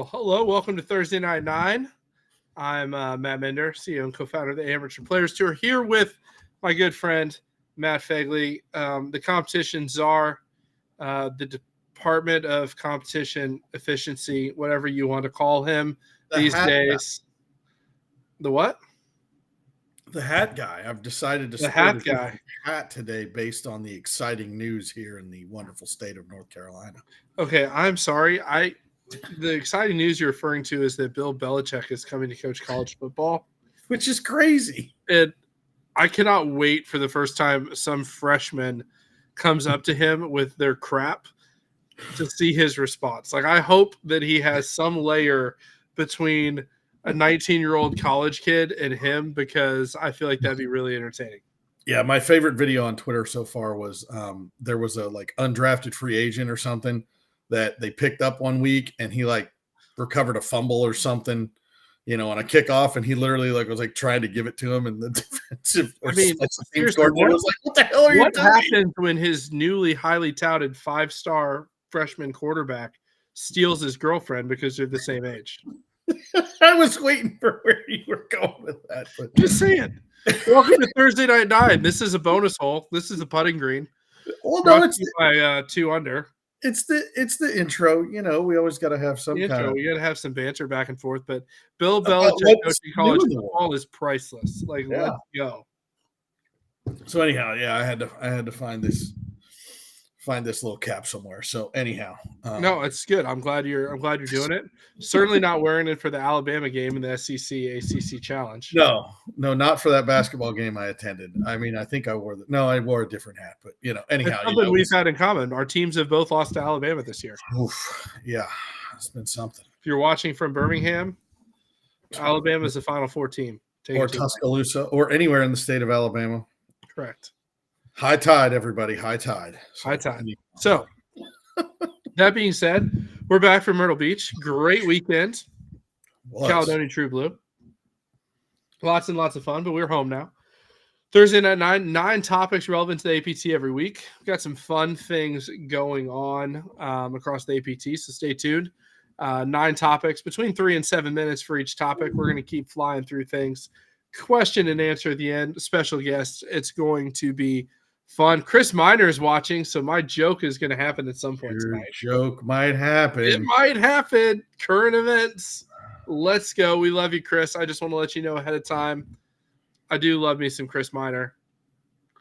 Well, hello. Welcome to Thursday Night Nine. I'm Matt Mender, CEO and co-founder of the Amateur Players Tour, here with my good friend, Matt Fegley, the competition czar, the Department of Competition Efficiency, whatever you want to call him these days. The what? The hat guy. I've decided to sport a hat today based on the exciting news here in the wonderful state of North Carolina. Okay, I'm sorry. The exciting news you're referring to is that Bill Belichick is coming to coach college football, which is crazy. I cannot wait for the first time some freshman comes up to him with their crap to see his response. Like, I hope that he has some layer between a 19-year-old college kid and him, because I feel like that'd be really entertaining. Yeah, my favorite video on Twitter so far was there was a undrafted free agent or something that they picked up one week, and he recovered a fumble or something, on a kickoff, and he literally was trying to give it to him, and the defensive coordinator was like, "What the hell are you doing?" What happens when his newly highly touted 5-star freshman quarterback steals his girlfriend because they're the same age? I was waiting for where you were going with that. But just saying. Welcome to Thursday Night Nine. This is a bonus hole. This is a putting green. Well, no, it's by 2 under. It's the intro. We always got to have some kind of. We got to have some banter back and forth. But Bill Belichick coaching college football is priceless. Let's go. So anyhow, yeah, I had to find this little cap somewhere. So anyhow, no, it's good. I'm glad you're doing it. Certainly not wearing it for the Alabama game in the SEC ACC Challenge. No, not for that basketball game I attended. I mean, I think I wore I wore a different hat, but anyhow, it's something we've had in common. Our teams have both lost to Alabama this year. Oof, yeah, it's been something. If you're watching from Birmingham, Alabama is the Final Four team, or Tuscaloosa, or anywhere in the state of Alabama. Correct. High tide, everybody. High tide. High tide. So, that being said, we're back from Myrtle Beach. Great weekend. Caledonia True Blue. Lots and lots of fun, but we're home now. Thursday night, nine topics relevant to the APT every week. We've got some fun things going on across the APT, so stay tuned. 9 topics, between 3 and 7 minutes for each topic. We're going to keep flying through things. Question and answer at the end. Special guests. It's going to be fun. Chris Miner is watching, so my joke is going to happen at some point tonight. Joke might happen. It might happen. Current events. Let's go. We love you, Chris. I just want to let you know ahead of time, I do love me some Chris Miner.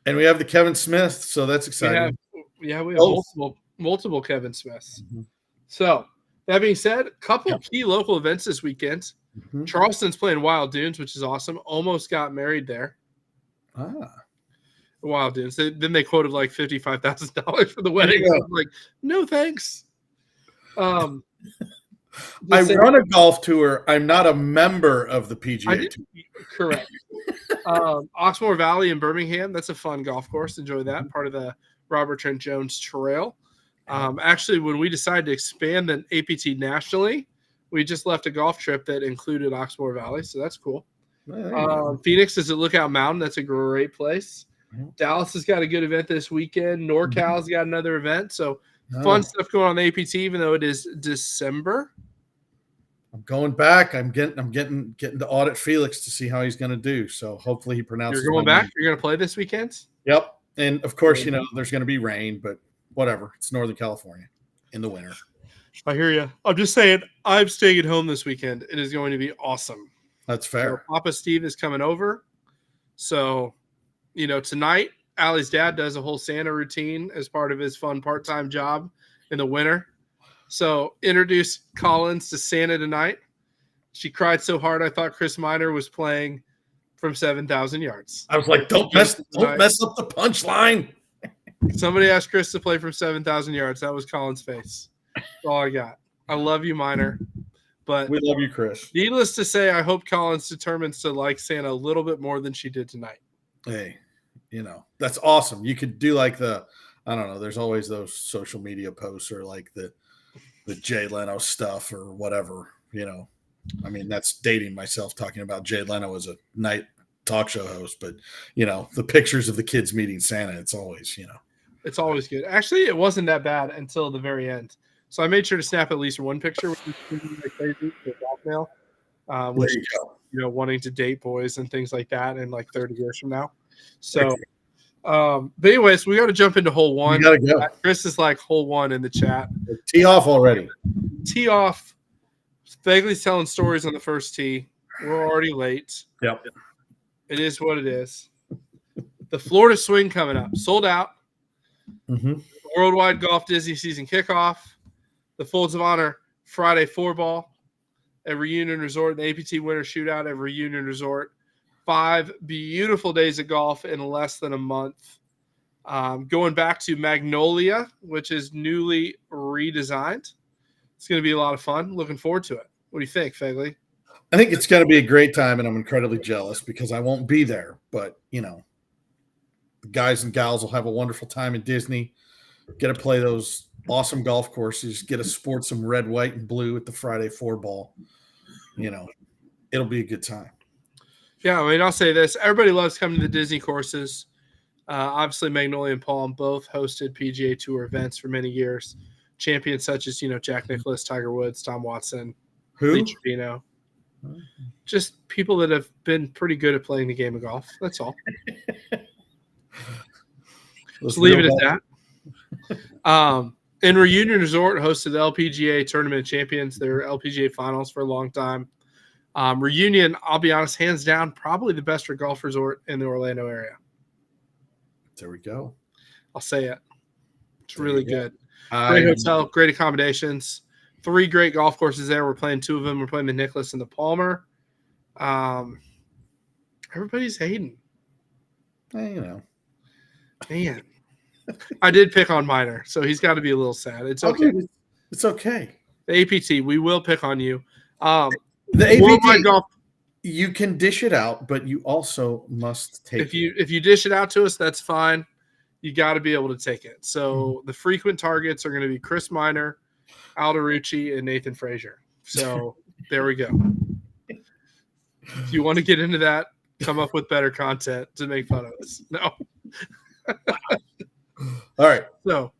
And we have the Kevin Smith, so that's exciting. We have multiple Kevin Smiths. Mm-hmm. So, that being said, a couple key local events this weekend. Mm-hmm. Charleston's playing Wild Dunes, which is awesome. Almost got married there. Wild Dunes. Then they quoted $55,000 for the wedding. Yeah. I was like, no thanks. I run a golf tour. I'm not a member of the PGA Tour. Correct. Oxmoor Valley in Birmingham. That's a fun golf course. Enjoy that. Part of the Robert Trent Jones Trail. Actually, when we decided to expand the APT nationally, we just left a golf trip that included Oxmoor Valley, so that's cool. Phoenix is at Lookout Mountain. That's a great place. Mm-hmm. Dallas has got a good event this weekend. NorCal's got another event, so fun stuff going on the APT, even though it is December. I'm going back. I'm getting to audit Felix to see how he's going to do. So hopefully he pronounces. You're going back. You're going to play this weekend. Yep, and of course there's going to be rain, but whatever. It's Northern California in the winter. I hear you. I'm just saying, I'm staying at home this weekend. It is going to be awesome. That's fair. So Papa Steve is coming over. So, tonight, Allie's dad does a whole Santa routine as part of his fun part-time job in the winter. So, introduce Collins to Santa tonight. She cried so hard, I thought Chris Miner was playing from 7,000 yards. I was like, don't mess up the punchline. Somebody asked Chris to play from 7,000 yards. That was Collins' face. That's all I got. I love you, Miner. But we love you, Chris. Needless to say, I hope Collins determines to like Santa a little bit more than she did tonight. Hey, that's awesome. You could do I don't know, there's always those social media posts or the Jay Leno stuff or whatever, I mean, that's dating myself talking about Jay Leno as a night talk show host, but the pictures of the kids meeting Santa, it's always, It's always good. Actually, it wasn't that bad until the very end. So I made sure to snap at least one picture with blackmail, which wanting to date boys and things like that in like 30 years from now. So, but anyways, we got to jump into hole one. We got to go. Chris is like hole one in the chat. Tee off already. Tee off. Bagley's telling stories on the first tee. We're already late. Yep. It is what it is. The Florida Swing coming up. Sold out. Mm-hmm. Worldwide Golf Disney season kickoff. The Folds of Honor Friday 4-ball at Reunion Resort. The APT Winter Shootout at Reunion Resort. 5 beautiful days of golf in less than a month. Going back to Magnolia, which is newly redesigned. It's going to be a lot of fun. Looking forward to it. What do you think, Fegley? I think it's going to be a great time, and I'm incredibly jealous because I won't be there. But, the guys and gals will have a wonderful time in Disney, get to play those awesome golf courses, get to sport some red, white, and blue at the Friday 4-ball. It'll be a good time. Yeah, I mean, I'll say this. Everybody loves coming to the Disney courses. Obviously, Magnolia and Palm both hosted PGA Tour events for many years. Champions such as, Jack Nicklaus, Tiger Woods, Tom Watson, Lee Trevino. Just people that have been pretty good at playing the game of golf. That's all. Let's leave it at that. In Reunion Resort hosted the LPGA Tournament of Champions, their LPGA finals for a long time. Reunion, I'll be honest, hands down, probably the best golf resort in the Orlando area. There we go. I'll say it. It's really good. Great hotel, great accommodations. 3 great golf courses there. We're playing 2 of them. We're playing the Nicklaus and the Palmer. Everybody's hating. Man. I did pick on Minor, so he's got to be a little sad. It's okay. It's okay. The APT, we will pick on you. The APT, golf, you can dish it out, but you also must take it. If you dish it out to us, that's fine. You got to be able to take it. So the frequent targets are going to be Chris Minor, Alderucci, and Nathan Frazier. So there we go. If you want to get into that, come up with better content to make fun of us. No. All right. So,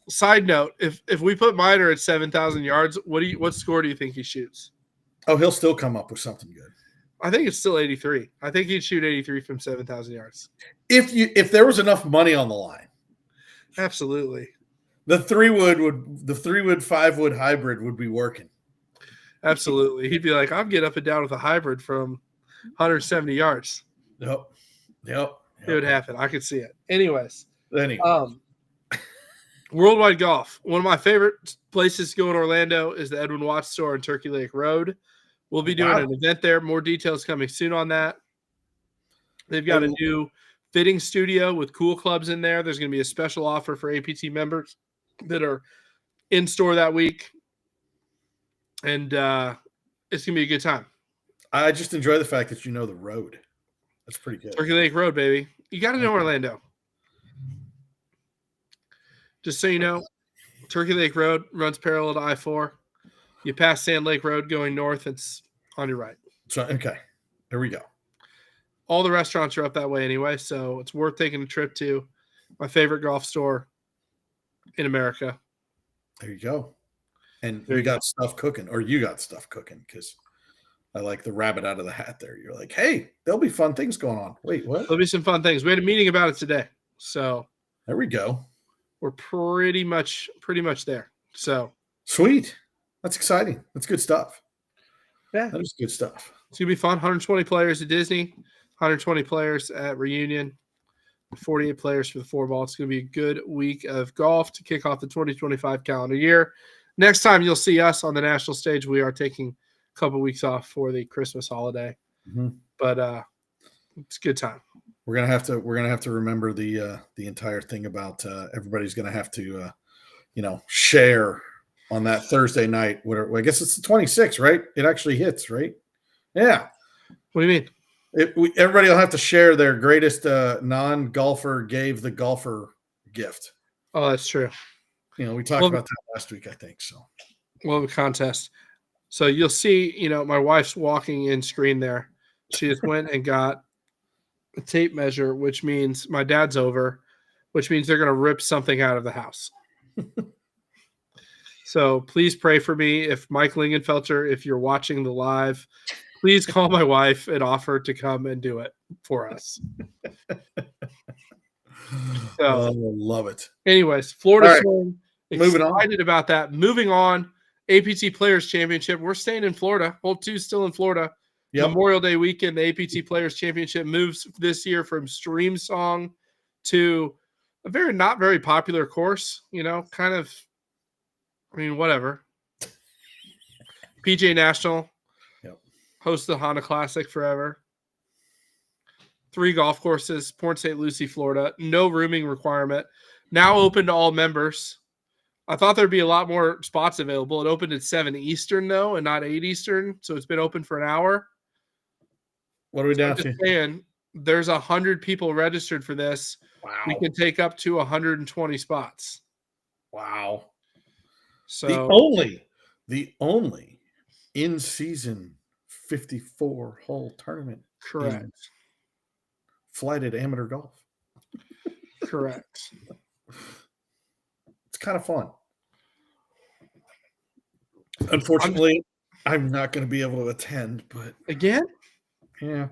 side note: if we put Minor at 7,000 yards, what score do you think he shoots? Oh, he'll still come up with something good. I think it's still 83. I think he'd shoot 83 from 7,000 yards. If there was enough money on the line, absolutely. The 3-wood 5-wood hybrid would be working. Absolutely, he'd be like, "I'm getting up and down with a hybrid from 170 yards." Yep. It would happen. I could see it. Anyways. Anyway. Worldwide Golf. One of my favorite places to go in Orlando is the Edwin Watts store on Turkey Lake Road. We'll be doing an event there. More details coming soon on that. They've got a new fitting studio with cool clubs in there. There's going to be a special offer for APT members that are in store that week. And it's going to be a good time. I just enjoy the fact that you know the road. That's pretty good. Turkey Lake Road, baby. You got to know Orlando. Just so you know, Turkey Lake Road runs parallel to I-4. You pass Sand Lake Road going north, it's on your right. So, okay. There we go. All the restaurants are up that way anyway, so it's worth taking a trip to my favorite golf store in America. There you go. And we got stuff cooking, or you got stuff cooking, because I like the rabbit out of the hat there. You're like, hey, there'll be fun things going on. Wait, what? There'll be some fun things. We had a meeting about it today. So there we go. We're pretty much there. So sweet. That's exciting. That's good stuff. Yeah. That is good stuff. It's going to be fun. 120 players at Disney, 120 players at Reunion, 48 players for the 4-ball. It's going to be a good week of golf to kick off the 2025 calendar year. Next time you'll see us on the national stage, we are taking a couple weeks off for the Christmas holiday. Mm-hmm. But it's a good time. We're gonna have to remember the entire thing about everybody's gonna have to share on that Thursday night. I guess it's the 26th, right? It actually hits, right? Yeah. What do you mean? Everybody will have to share their greatest non-golfer gave the golfer gift. Oh, that's true. We talked about that last week, I think. So we'll have a contest. So you'll see, my wife's walking in screen there. She just went and got a tape measure, which means my dad's over, which means they're going to rip something out of the house. So please pray for me. If Mike Lingenfelter, if you're watching the live, please call my wife and offer to come and do it for us. So, love it. Anyways, Florida right. Swing. Moving excited about that. Moving on. APT Players Championship. We're staying in Florida. Hole 2 still in Florida. Yep. Memorial Day weekend, the APT Players Championship moves this year from Stream Song to a not very popular course, kind of, whatever. PGA National, host the Honda Classic forever. 3 golf courses, Port St. Lucie, Florida. No rooming requirement. Now open to all members. I thought there'd be a lot more spots available. It opened at 7 Eastern, though, and not 8 Eastern, so it's been open for an hour. What are we down to? Saying, there's 100 people registered for this. Wow. We can take up to 120 spots. Wow. So the only in-season 54-hole tournament. Correct. Flighted amateur golf. Correct. It's kind of fun. Unfortunately, I'm not going to be able to attend, but again? Yeah.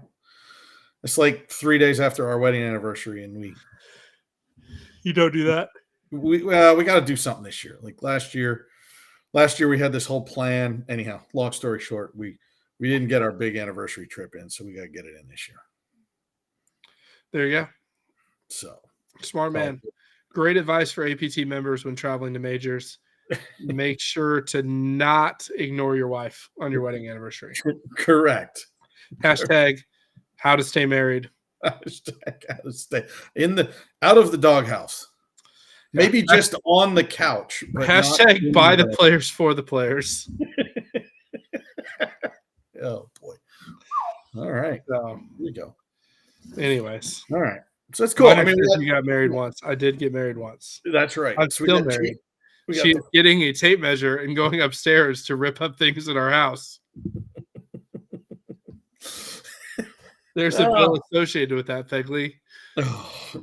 It's like 3 days after our wedding anniversary, and you don't do that? We got to do something this year. Like last year we had this whole plan. Anyhow, long story short, we didn't get our big anniversary trip in, so we got to get it in this year. There you go. So smart man. Great advice for APT members when traveling to majors. Make sure to not ignore your wife on your wedding anniversary. Correct. Hashtag how to stay married. Hashtag how to stay out of the doghouse. Maybe just on the couch. But hashtag by the players for the players. Oh boy. All right. So here we go. Anyways. All right. So that's cool. I mean, you got married once. I did get married once. That's right. I'm still married. She's getting a tape measure and going upstairs to rip up things in our house. There's a bill associated with that, Fegley. This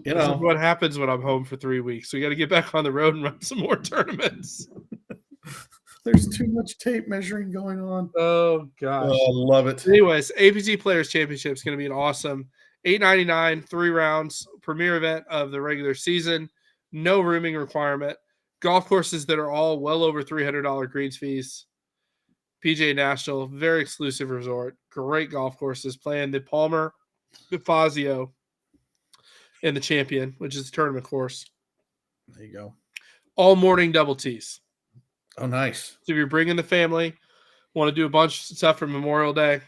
is what happens when I'm home for 3 weeks. We got to get back on the road and run some more tournaments. There's too much tape measuring going on. Oh, gosh. Oh, love it. Anyways, APT Players Championship is going to be an awesome $8.99, 3 rounds, premier event of the regular season. No rooming requirement. Golf courses that are all well over $300 greens fees. PGA National, very exclusive resort. Great golf courses. Playing the Palmer, the Fazio, and the Champion, which is the tournament course. There you go. All morning double tees. Oh, nice. So if you're bringing the family, want to do a bunch of stuff for Memorial Day,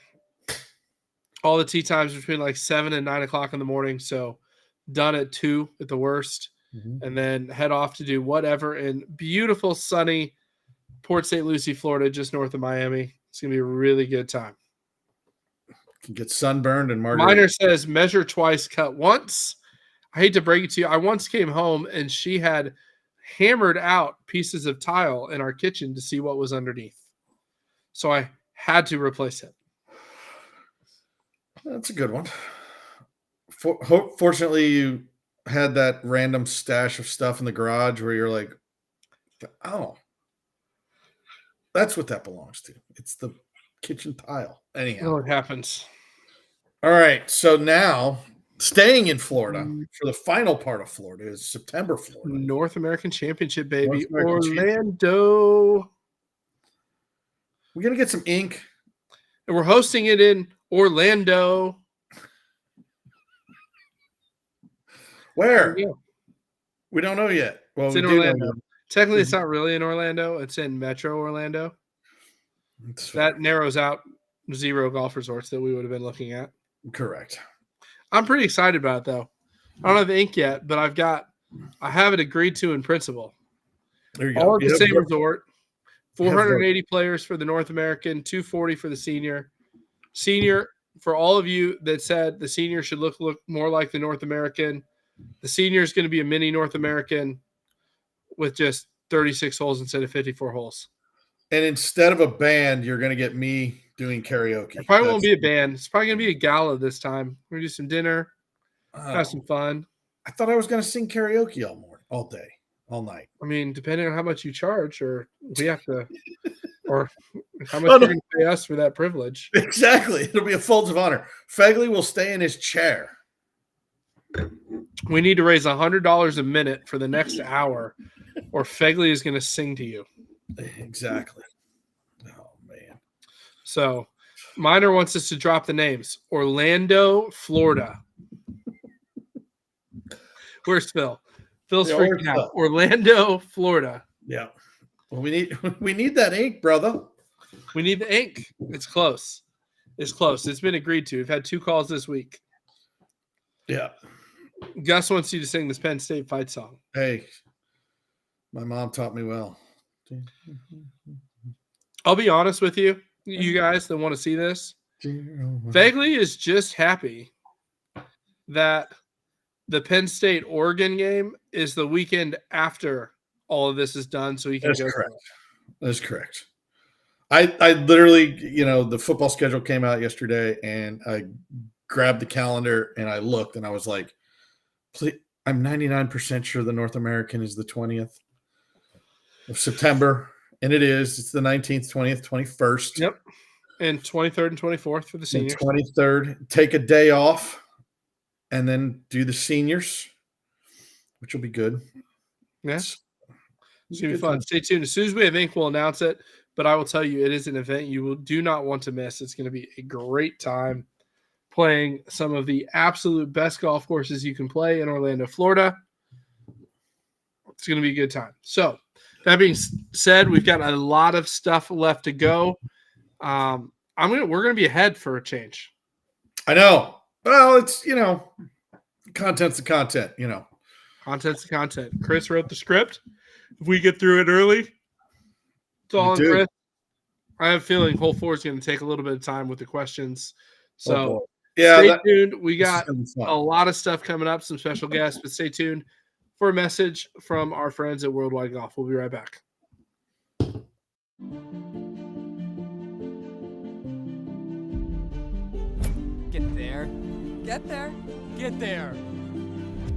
all the tee times between like 7 and 9 o'clock in the morning. So done at 2 at the worst. Mm-hmm. And then head off to do whatever in beautiful, sunny Port St. Lucie, Florida, just north of Miami. It's going to be a really good time. Can get sunburned and margarita. Miner says, measure twice, cut once. I hate to break it to you. I once came home and she had hammered out pieces of tile in our kitchen to see what was underneath. So I had to replace it. That's a good one. Fortunately, you had that random stash of stuff in the garage where you're like, oh, that's what that belongs to. It's the kitchen tile. Anyhow. Oh, it happens. All right. So now staying in Florida for the final part of Florida is September, Florida. North American Championship, baby. Orlando. We're going to get some ink. And we're hosting it in Orlando. Where? We don't know yet. Well, it's in Orlando. Technically, it's not really in Orlando. It's in Metro Orlando. That narrows out 0 golf resorts that we would have been looking at. Correct. I'm pretty excited about it, though. I don't have the ink yet, but I have it agreed to in principle. There you go. All at the same resort. 480 players for the North American, 240 for the senior. Senior, for all of you that said the senior should look more like the North American, the senior is going to be a mini North American with just 36 holes instead of 54 holes. And instead of a band, you're going to get me doing karaoke. It probably won't be a band. It's probably going to be a gala this time. We're going to do some dinner, have some fun. I thought I was going to sing karaoke all day. all night. I mean, depending on how much you charge, or we have to, or how much Oh, you're no. going to pay us for that privilege. Exactly. It'll be a folds of honor. Fegley will stay in his chair. We need to raise $100 a minute for the next hour, or Fegley is going to sing to you. Exactly. Oh, man. So, Miner wants us to drop the names. Orlando, Florida. Where's Phil? Phil's Yeah, freaking where's out. Phil? Orlando, Florida. Yeah. Well, we need that ink, brother. We need the ink. It's close. It's close. It's been agreed to. We've had 2 calls this week. Yeah. Gus wants you to sing this Penn State fight song. Hey, my mom taught me well. I'll be honest with you, you guys that want to see this. Fegley is just happy that the Penn State Oregon game is the weekend after all of this is done, so he can That's go. correct. That's correct. I literally, the football schedule came out yesterday, and I grabbed the calendar and I looked, and I was like, please, I'm 99% sure the North American is the 20th of September, and it is. It's the 19th, 20th, 21st. Yep. And 23rd and 24th for the seniors. 23rd. Take a day off and then do the seniors, which will be good. Yeah. It's going to be fun. Stay tuned. As soon as we have ink, we'll announce it. But I will tell you, it is an event you do not want to miss. It's going to be a great time playing some of the absolute best golf courses you can play in Orlando, Florida. It's going to be a good time. So, that being said, we've got a lot of stuff left to go. We're going to be ahead for a change. I know. Well, it's, content's the content, Content's the content. Chris wrote the script. If we get through it early, it's all on Chris. I have a feeling Hole 4 is going to take a little bit of time with the questions. So stay tuned. We got a lot of stuff coming up, some special guests, but stay tuned for a message from our friends at Worldwide Golf. We'll be right back. Get there. Get there. Get there.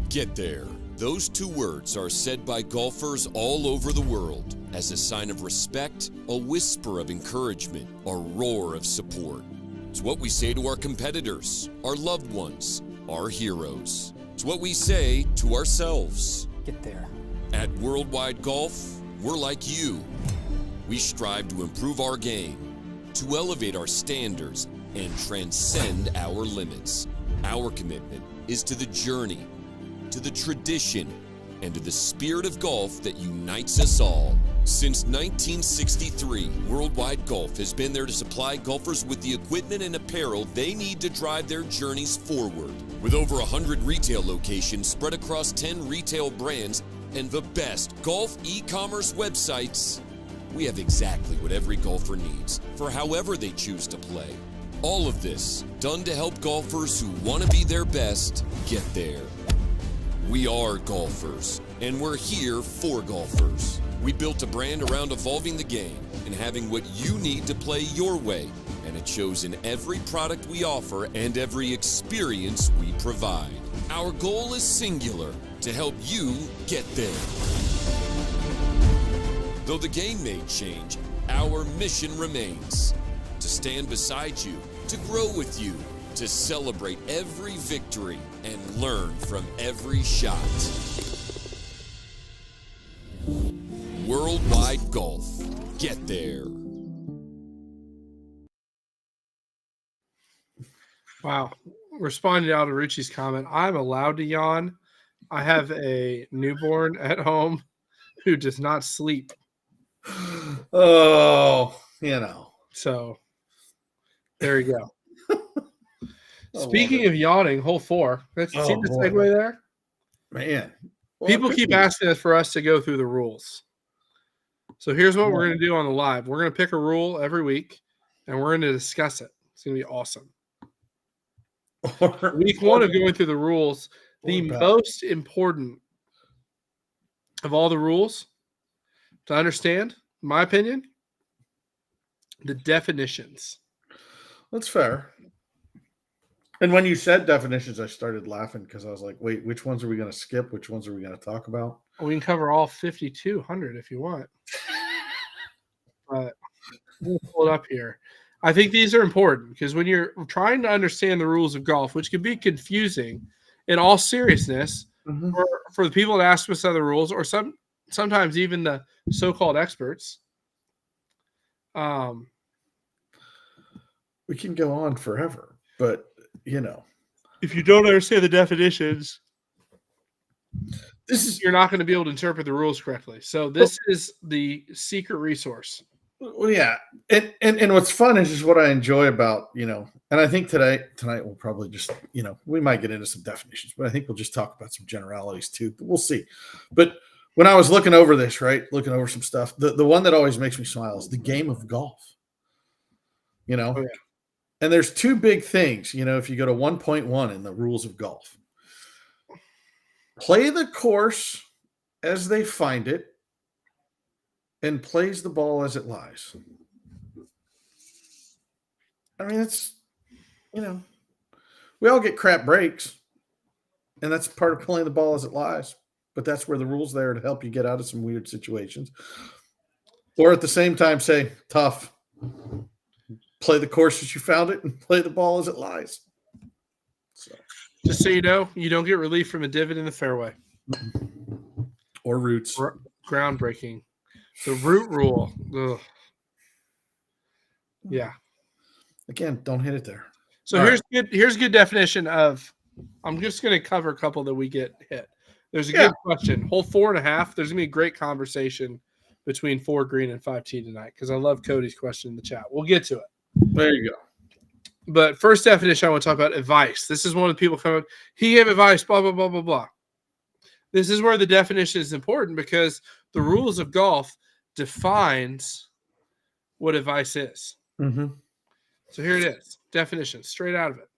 Get there. Those 2 words are said by golfers all over the world as a sign of respect, a whisper of encouragement, a roar of support. It's what we say to our competitors, our loved ones, our heroes. It's what we say to ourselves. Get there. At Worldwide Golf, we're like you. We strive to improve our game, to elevate our standards, and transcend our limits. Our commitment is to the journey, to the tradition, and to the spirit of golf that unites us all. Since 1963, Worldwide Golf has been there to supply golfers with the equipment and apparel they need to drive their journeys forward. With over 100 retail locations spread across 10 retail brands and the best golf e-commerce websites, we have exactly what every golfer needs for however they choose to play. All of this done to help golfers who want to be their best get there. We are golfers, and we're here for golfers. We built a brand around evolving the game and having what you need to play your way, and it shows in every product we offer and every experience we provide. Our goal is singular, to help you get there. Though the game may change, our mission remains: to stand beside you, to grow with you, to celebrate every victory and learn from every shot. Worldwide Golf. Get there. Wow. Responding to Alderucci's comment, I'm allowed to yawn. I have a newborn at home who does not sleep. Oh, So there you go. Speaking of yawning, hole 4. Let's see the segue there. Man. Well, people keep asking us for us to go through the rules. So here's what we're going to do on the live. We're going to pick a rule every week, and we're going to discuss it. It's going to be awesome. Week 1 of going through the rules, the most important of all the rules to understand, in my opinion, the definitions. That's fair. And when you said definitions, I started laughing because I was like, wait, which ones are we going to skip? Which ones are we going to talk about? We can cover all 5,200 if you want. But we'll pull it up here. I think these are important because when you're trying to understand the rules of golf, which can be confusing in all seriousness for the people that ask us other rules or sometimes even the so-called experts. We can go on forever, but if you don't understand the definitions, you're not going to be able to interpret the rules correctly. So this is the secret resource. Well, yeah, and what's fun is just what I enjoy about and I think tonight we'll probably just we might get into some definitions, but I think we'll just talk about some generalities too. We'll see. But when I was looking over this, looking over some stuff, the one that always makes me smile is the game of golf. Oh, yeah. And there's two big things. If you go to 1.1 in the rules of golf, play the course as they find it. And plays the ball as it lies. I mean, it's, we all get crap breaks, and that's part of playing the ball as it lies. But that's where the rule's there to help you get out of some weird situations. Or at the same time, say, tough. Play the course as you found it and play the ball as it lies. So. Just so you know, you don't get relief from a divot in the fairway. Or roots. Groundbreaking. The root rule. Ugh. Yeah. Again, don't hit it there. So here's good definition of. I'm just going to cover a couple that we get hit. There's a good question. Hole 4.5. There's going to be a great conversation between 4 green and 5T tonight because I love Cody's question in the chat. We'll get to it. There you go. But first definition, I want to talk about advice. This is one of the people coming. He gave advice. Blah blah blah blah blah. This is where the definition is important because the rules of golf defines what advice is. Mm-hmm. So here it is. Definition, straight out of it.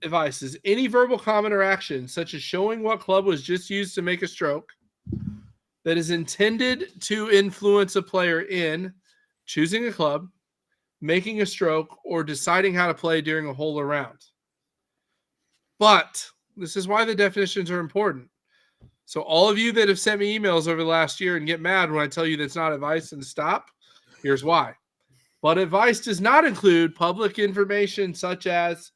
Advice is any verbal comment or action, such as showing what club was just used to make a stroke, that is intended to influence a player in choosing a club, making a stroke, or deciding how to play during a hole or round. But this is why the definitions are important. So all of you that have sent me emails over the last year and get mad when I tell you that's not advice and stop, here's why. But advice does not include public information such as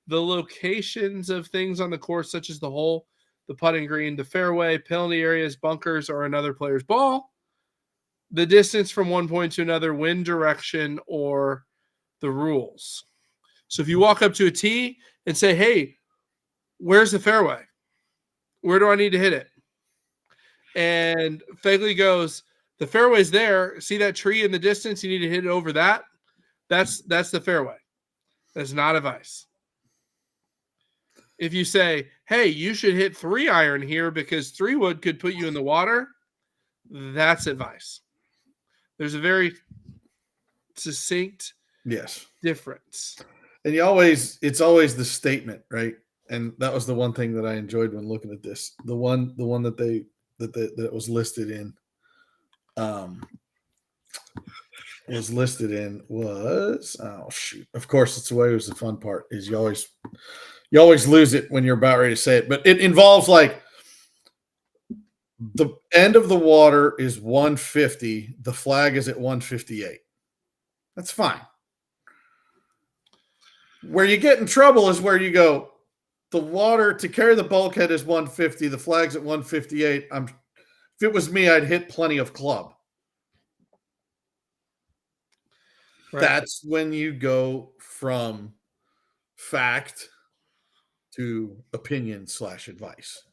the locations of things on the course, such as the hole, the putting green, the fairway, penalty areas, bunkers, or another player's ball, the distance from one point to another, wind direction, or the rules. So if you walk up to a tee and say, hey, where's the fairway? Where do I need to hit it? And Fegley goes, the fairway's there. See that tree in the distance? You need to hit it over that. That's the fairway. That's not advice. If you say, hey, you should hit 3-iron here because 3-wood could put you in the water, that's advice. There's a very succinct difference. And it's always the statement, right? And that was the one thing that I enjoyed when looking at this. The one that was listed in was of course it's the way it was the fun part is you always lose it when you're about ready to say it, but it involves like the end of the water is 150, the flag is at 158. That's fine. Where you get in trouble is where you go, the water to carry the bulkhead is 150, the flag's at 158. If it was me, I'd hit plenty of club. Right. That's when you go from fact to opinion / advice,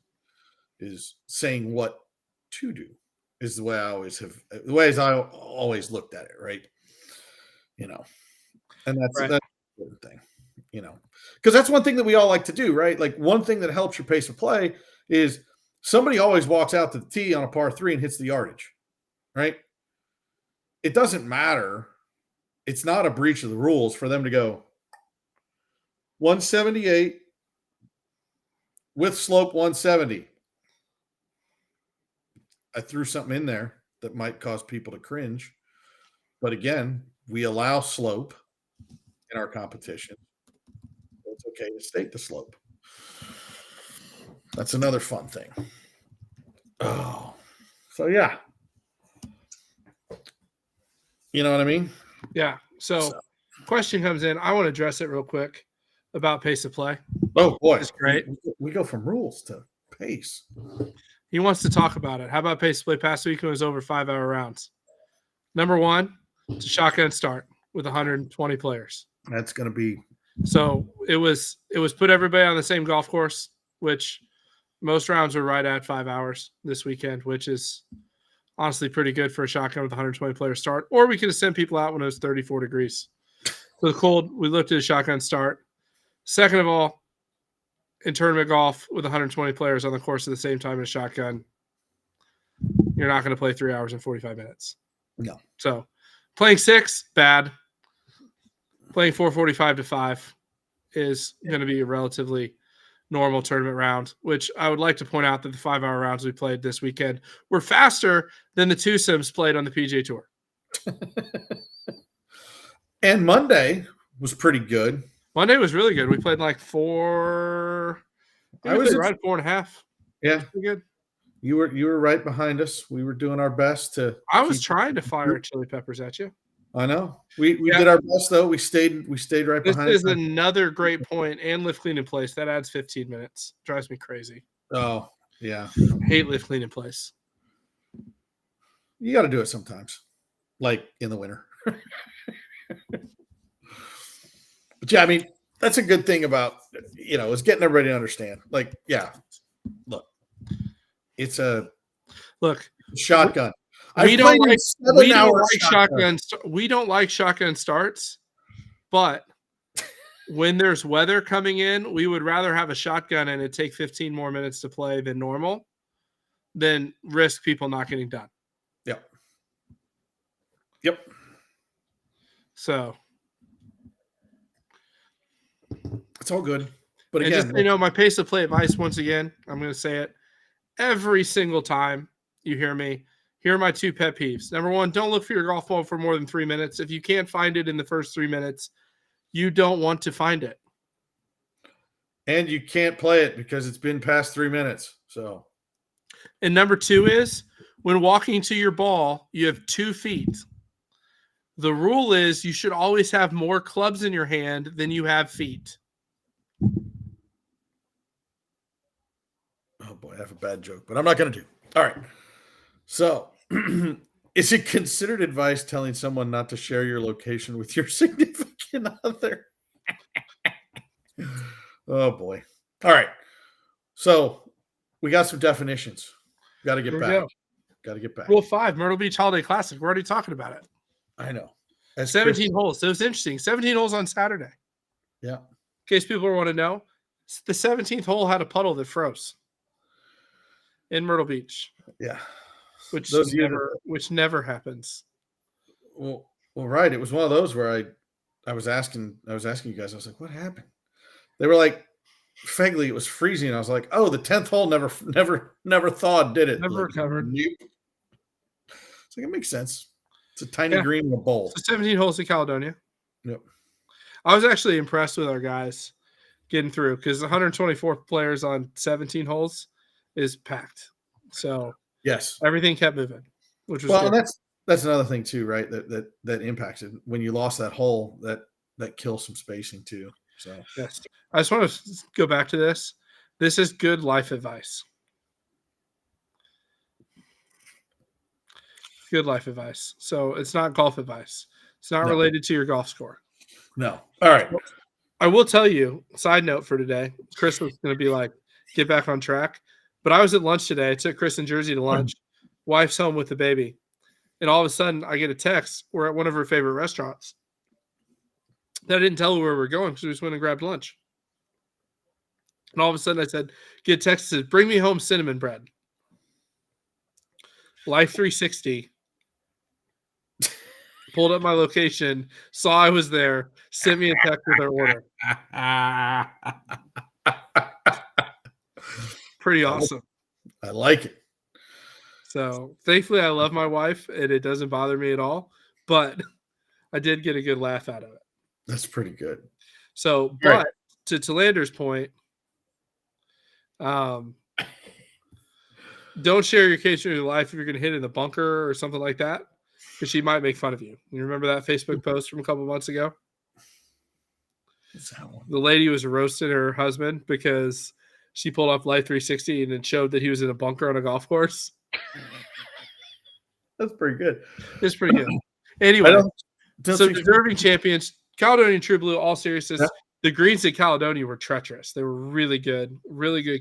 is saying what to do is the way I always looked at it. Right. And that's the thing, because that's one thing that we all like to do, right? Like one thing that helps your pace of play is somebody always walks out to the tee on a par 3 and hits the yardage, right? It doesn't matter. It's not a breach of the rules for them to go 178 with slope 170. I threw something in there that might cause people to cringe. But again, we allow slope in our competition. It's okay to stake the slope. That's another fun thing. Oh, so yeah. You know what I mean? Yeah. So, question comes in. I want to address it real quick about pace of play. Oh boy, It's great. We go from rules to pace. He wants to talk about it. How about pace of play past week when it was over 5-hour rounds? Number one, it's a shotgun start with 120 players. That's going to be So it was put everybody on the same golf course, which most rounds were right at 5 hours this weekend, which is honestly pretty good for a shotgun with 120 player start. Or we could have sent people out when it was 34 degrees. So the cold, we looked at a shotgun start. Second of all, in tournament golf with 120 players on the course at the same time in a shotgun, you're not going to play 3 hours and 45 minutes. No. So playing 6, bad. Playing 4:45 to 5 is going to be a relatively normal tournament round, which I would like to point out that the 5-hour rounds we played this weekend were faster than the twosomes played on the PGA Tour. And Monday was pretty good. Monday was really good. We played like 4. I was right at 4.5. Yeah, Pretty good. you were right behind us. We were doing our best to. I was trying to fire chili peppers at you. I know. We did our best though. We stayed right This behind. is another great point. And lift clean in place. That adds 15 minutes. Drives me crazy. Oh yeah, Hate lift clean in place. you got to do it sometimes, like in the winter. But yeah, I mean that's a good thing about is getting everybody to understand. Like, yeah, look, it's a shotgun. We don't like shotgun. We don't like shotgun starts, but when there's weather coming in, we would rather have a shotgun and it take 15 more minutes to play than normal than risk people not getting done. Yep. So it's all good. But and again, just, my pace of play advice, once again, I'm going to say it every single time you hear me. Here are my 2 pet peeves. Number 1, don't look for your golf ball for more than 3 minutes. If you can't find it in the first 3 minutes, you don't want to find it. and you can't play it because it's been past 3 minutes. So, And number 2 is when walking to your ball, you have 2 feet. The rule is you should always have more clubs in your hand than you have feet. oh boy, I have a bad joke, but I'm not going to do. All right. So, is it considered advice telling someone not to share your location with your significant other? Oh boy. All right. So, we got some definitions. Got to get Here we back. go. Got to get back. Rule 5, Myrtle Beach Holiday Classic. We're already talking about it. I know. 17 holes. So it was interesting. 17 holes on Saturday. Yeah. In case people want to know, the 17th hole had a puddle that froze in Myrtle Beach. Yeah. Which Those never happens. Well, right. It was one of those where I was asking you guys. I was like, "What happened?" They were like, "Fegley, it was freezing." I was like, "Oh, the 10th hole never thawed, did it?" Never recovered. Nope. It's like it makes sense. It's a tiny green in a bowl. So 17 holes in Caledonia. Yep. I was actually impressed with our guys getting through because 124 players on 17 holes is packed. So Yes, everything kept moving, which was well, good. and that's another thing too, right? That impacted when you lost that hole. That kills some spacing too. So Yes. I just want to go back to this. This is good life advice. Good life advice. So it's not golf advice. It's not related to your golf score. no. All right. I will tell you, side note for today, Chris was going to be like, get back on track. But I was at lunch today. I took Chris and Jersey to lunch. Wife's home with the baby. And all of a sudden, I get a text. We're at one of her favorite restaurants. I didn't tell her where we're going because we just went and grabbed lunch. And all of a sudden, I said, get a text that says, bring me home cinnamon bread. Life 360. Pulled up my location, saw I was there, sent me a text with her order. Pretty awesome. I like it. So thankfully, I love my wife, and it doesn't bother me at all. But I did get a good laugh out of it. That's pretty good. So, Right. but to Lander's point, don't share your case of your life if you're going to hit in the bunker or something like that, because she might make fun of you. You remember that Facebook post from a couple months ago? The lady was roasting her husband because she pulled up Life 360 and it showed that he was in a bunker on a golf course. That's pretty good. It's pretty good. Anyway, so deserving champions, Caledonian True Blue, all seriousness. Yeah. The greens at Caledonia were treacherous. They were really good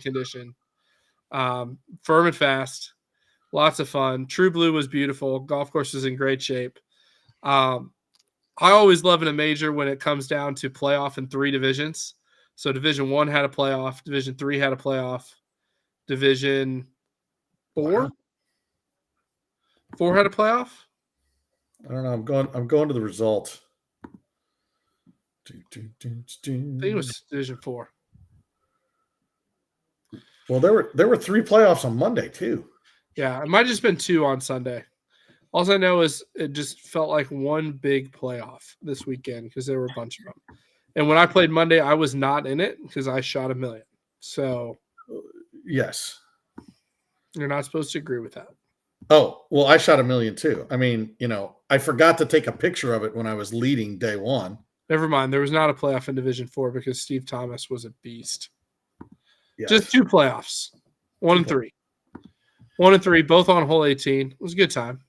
condition. Firm and fast, lots of fun. True Blue was beautiful. Golf course was in great shape. I always love in a major when it comes down to playoff in 3 divisions. So Division 1 had a playoff, Division 3 had a playoff, Division 4 had a playoff. I don't know. I'm going to the results. I think it was Division 4. Well, there were 3 playoffs on Monday too. Yeah, it might have just been 2 on Sunday. All I know is it just felt like one big playoff this weekend because there were a bunch of them. And when I played Monday, I was not in it because I shot 1,000,000. So, yes, you're not supposed to agree with that. Oh, well, I shot 1,000,000 too. I mean, I forgot to take a picture of it when I was leading day 1. Never mind. There was not a playoff in Division 4 because Steve Thomas was a beast. Yes. Just 2 playoffs, 1 and 3. 1 and 3, both on hole 18. It was a good time.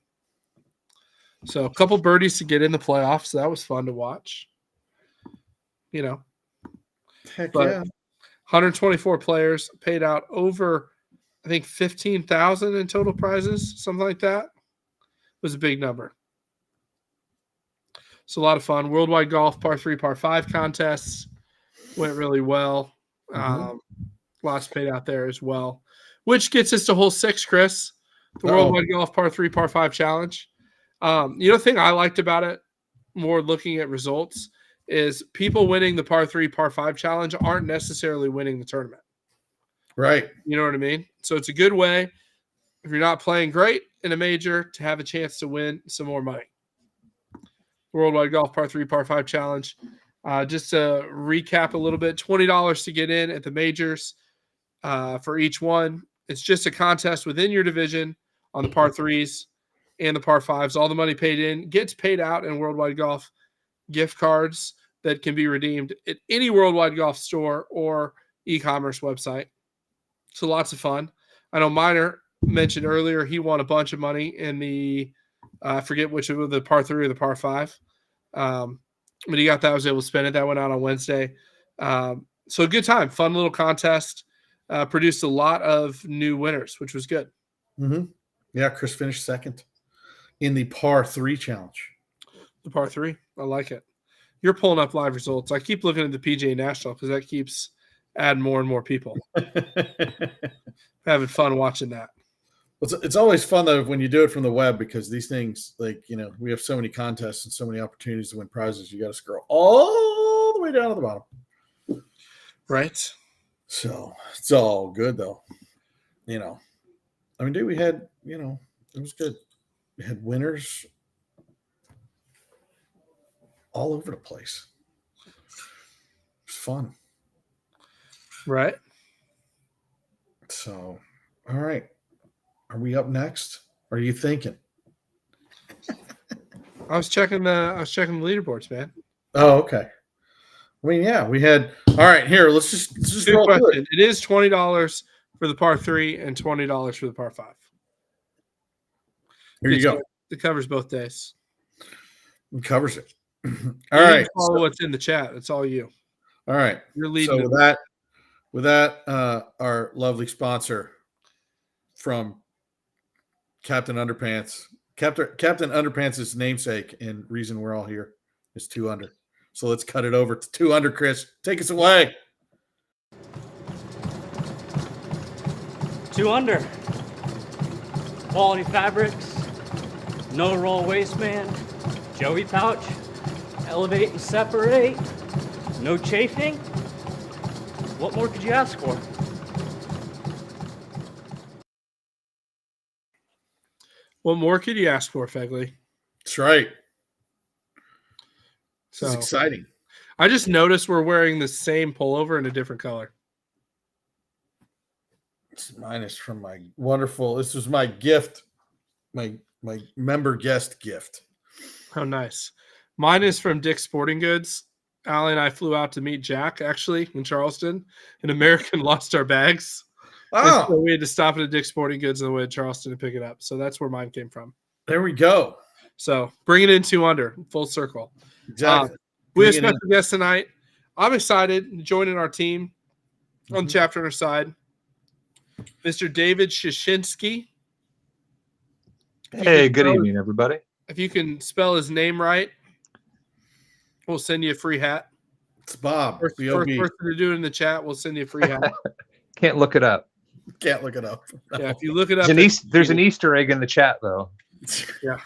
So a couple birdies to get in the playoffs. So that was fun to watch. Heck but yeah. 124 players paid out over, I think, 15,000 in total prizes, something like that. It was a big number. So a lot of fun. Worldwide Golf par 3, par 5 contests went really well. Lots paid out there as well, which gets us to hole 6, Chris, the Worldwide Golf par 3, par 5 challenge. The thing I liked about it, more looking at results, is people winning the par 3, par 5 challenge aren't necessarily winning the tournament. Right. You know what I mean? So it's a good way, if you're not playing great in a major, to have a chance to win some more money. Worldwide Golf par 3, par 5 challenge. Just to recap a little bit, $20 to get in at the majors for each one. It's just a contest within your division on the par 3s and the par 5s. All the money paid in gets paid out in Worldwide Golf gift cards that can be redeemed at any Worldwide Golf store or e-commerce website. So lots of fun. I know Miner mentioned earlier he won a bunch of money in the I forget which of the par 3 or the par 5. But he got that, was able to spend it. That went out on Wednesday. So a good time, fun little contest. Produced a lot of new winners, which was good. Mm-hmm. Yeah, Chris finished 2nd in the par 3 challenge. The par 3, I like it. You're pulling up live results. I keep looking at the PGA National because that keeps adding more and more people. Having fun watching that. It's always fun though when you do it from the web, because these things, we have so many contests and so many opportunities to win prizes. You got to scroll all the way down to the bottom. Right. So it's all good though. I mean, dude, we had, it was good. We had winners all over the place. It was fun. Right. So, all right. Are we up next? What are you thinking? I was checking the leaderboards, man. Oh, okay. I mean, yeah, we had. All right, here. Let's just good roll question. through it. It is $20 for the par 3 and $20 for the par 5. Here you go. It covers both days. It covers it. All right. Follow what's in the chat. It's all you. All right. You're leading. So with that, our lovely sponsor from Captain Underpants. Captain Underpants' namesake and reason we're all here is 2 Under. So let's cut it over to 2 Under, Chris. Take us away. 2 Under. Quality fabrics. No roll waistband. Joey pouch. Elevate and separate. No chafing. What more could you ask for? What more could you ask for, Fegley? That's right. So it's exciting. I just noticed we're wearing the same pullover in a different color. Mine is from my wonderful. This was my gift, my member guest gift. Oh, nice. Mine is from Dick's Sporting Goods. Allie and I flew out to meet Jack, actually, in Charleston. And American lost our bags. And so we had to stop at a Dick's Sporting Goods on the way to Charleston to pick it up. So that's where mine came from. There we go. So bring it in 200, full circle. Exactly. We have a special guest tonight. I'm excited joining our team on the Chapter Owner side. Mr. David Shashinsky. Hey, good evening, everybody. If you can spell his name right, we'll send you a free hat. It's Bob. First person to do it in the chat, we'll send you a free hat. Can't look it up. Can't look it up. Yeah, if you look it up. There's an Easter egg in the chat, though. Yeah.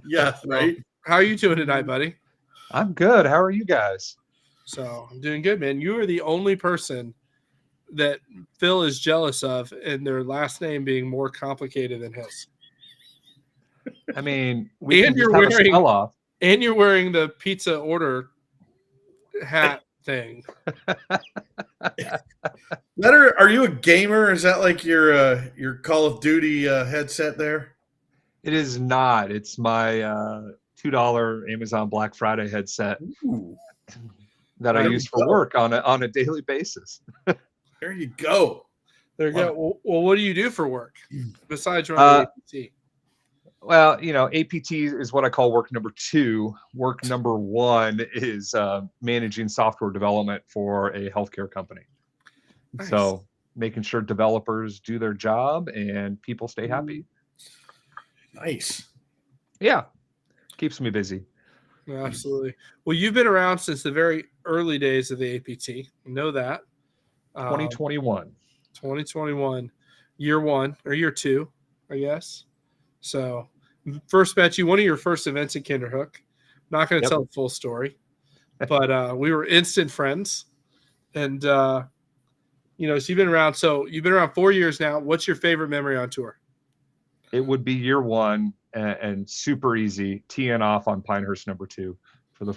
Yeah, right. How are you doing tonight, buddy? I'm good. How are you guys? So I'm doing good, man. You are the only person that Phil is jealous of, and their last name being more complicated than his. I mean, And you're wearing the pizza order hat thing. Are you a gamer? Is that like your Call of Duty headset there? It is not. It's my $2 Amazon Black Friday headset that I use for work on a daily basis. There you go. There you go. Well, what do you do for work besides running APT? Well, APT is what I call work number 2. Work number 1 is managing software development for a healthcare company. Nice. So making sure developers do their job and people stay happy. Nice. Yeah. Keeps me busy. Absolutely. Well, you've been around since the very early days of the APT. I know that. 2021. 2021, year 1 or year 2, I guess. So first met you, one of your first events in Kinderhook. Not going to tell the full story, but we were instant friends. And, so you've been around. So you've been around 4 years now. What's your favorite memory on tour? It would be year 1 and super easy, teeing off on Pinehurst number 2 for the